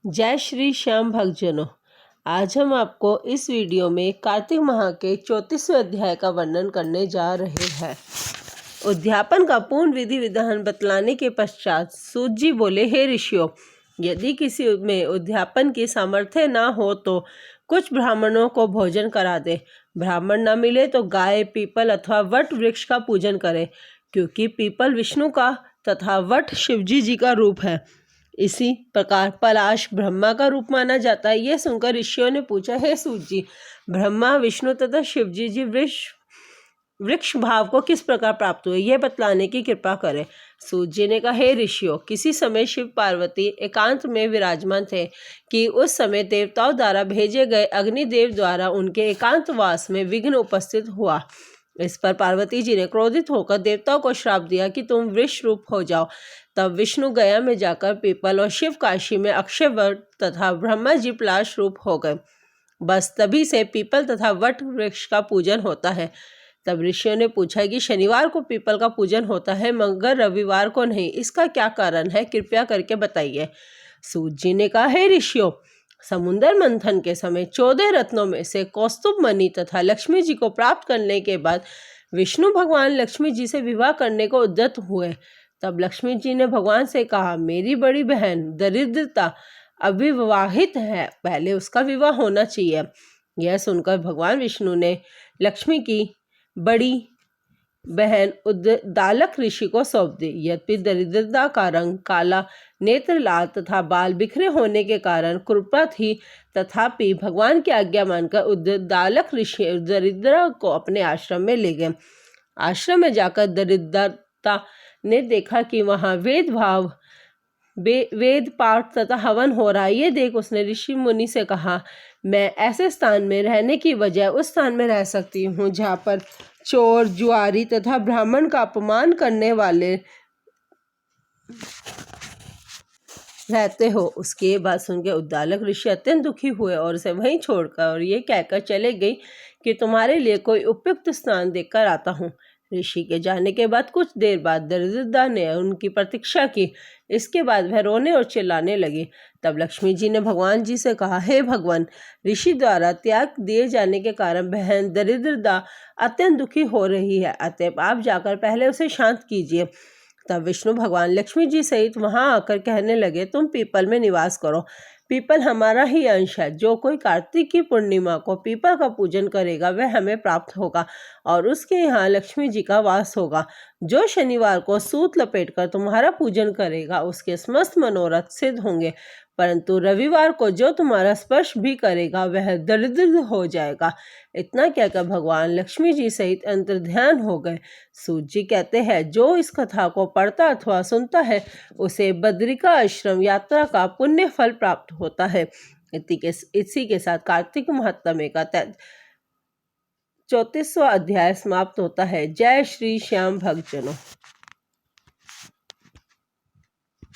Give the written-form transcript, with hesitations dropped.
जय श्री श्याम भक्तजनों। आज हम आपको इस वीडियो में कार्तिक माह के 34वें अध्याय का वर्णन करने जा रहे हैं। उद्यापन का पूर्ण विधि विधान बतलाने के पश्चात सूत जी बोले, हे ऋषियों, यदि किसी में उद्यापन की सामर्थ्य ना हो तो कुछ ब्राह्मणों को भोजन करा दे। ब्राह्मण न मिले तो गाय, पीपल अथवा वट वृक्ष का पूजन करे, क्योंकि पीपल विष्णु का तथा वट शिवजी जी का रूप है। इसी प्रकार पलाश ब्रह्मा का रूप माना जाता है। यह सुनकर ऋषियों ने पूछा, हे सूत जी, ब्रह्मा, विष्णु तथा शिवजी जी वृक्ष भाव को किस प्रकार प्राप्त हुए, यह बतलाने की कृपा करें। सूत जी ने कहा, हे ऋषियों, किसी समय शिव पार्वती एकांत में विराजमान थे कि उस समय देवताओं द्वारा भेजे गए अग्निदेव द्वारा उनके एकांतवास में विघ्न उपस्थित हुआ। इस पर पार्वती जी ने क्रोधित होकर देवताओं को श्राप दिया कि तुम वृक्ष रूप हो जाओ। तब विष्णु गया में जाकर पीपल और शिव काशी में अक्षय वट तथा ब्रह्मा जी पलाश रूप हो गए। बस तभी से पीपल तथा वट वृक्ष का पूजन होता है। तब ऋषियों ने पूछा कि शनिवार को पीपल का पूजन होता है मगर रविवार को नहीं, इसका क्या कारण है, कृपया करके बताइए। सूत जी ने कहा, हे ऋषियों, समुद्र मंथन के समय 14 रत्नों में से कौस्तुभ मणि तथा लक्ष्मी जी को प्राप्त करने के बाद विष्णु भगवान लक्ष्मी जी से विवाह करने को उद्यत हुए। तब लक्ष्मी जी ने भगवान से कहा, मेरी बड़ी बहन दरिद्रता अविवाहित है, पहले उसका विवाह होना चाहिए। यह सुनकर भगवान विष्णु ने लक्ष्मी की बड़ी बहन उद्दालक ऋषि को सौंप दी। यद्यपि दरिद्रता का रंग काला, नेत्र लाल तथा बाल बिखरे होने के कारण कृपा थी, तथापि भगवान की आज्ञा मानकर उद्दालक ऋषि दरिद्र को अपने आश्रम में ले गए। आश्रम में जाकर दरिद्रता ने देखा कि वहाँ वेद पाठ तथा हवन हो रहा है। ये देख उसने ऋषि मुनि से कहा, मैं ऐसे स्थान में रहने की बजाय उस स्थान में रह सकती हूँ जहाँ पर चोर, जुआरी तथा ब्राह्मण का अपमान करने वाले रहते हो। उसकी ये बात सुनकर उद्दालक ऋषि अत्यंत दुखी हुए और उसे वहीं छोड़कर और ये कहकर चले गई कि तुम्हारे लिए कोई उपयुक्त स्थान देखकर आता हूँ। ऋषि के जाने के बाद कुछ देर बाद दरिद्रता ने उनकी प्रतीक्षा की। इसके बाद वह रोने और चिल्लाने लगी। तब लक्ष्मी जी ने भगवान जी से कहा, हे भगवान, ऋषि द्वारा त्याग दिए जाने के कारण बहन दरिद्रता अत्यंत दुखी हो रही है, अतएव आप जाकर पहले उसे शांत कीजिए। तब विष्णु भगवान लक्ष्मी जी सहित वहां आकर कहने लगे, तुम पीपल में निवास करो। पीपल हमारा ही अंश है। जो कोई कार्तिक की पूर्णिमा को पीपल का पूजन करेगा वह हमें प्राप्त होगा और उसके यहाँ लक्ष्मी जी का वास होगा। जो शनिवार को सूत लपेटकर तुम्हारा पूजन करेगा उसके समस्त मनोरथ सिद्ध होंगे, परंतु रविवार को जो तुम्हारा स्पर्श भी करेगा वह दरिद्र हो जाएगा। इतना कहकर भगवान लक्ष्मी जी सहित अंतर्ध्यान हो गए। सूत जी कहते हैं, जो इस कथा को पढ़ता अथवा सुनता है उसे बद्रिका आश्रम यात्रा का पुण्य फल प्राप्त होता है। इसी के साथ कार्तिक महात्म्य का 34वां अध्याय समाप्त होता है। जय श्री श्याम भक्तजनों।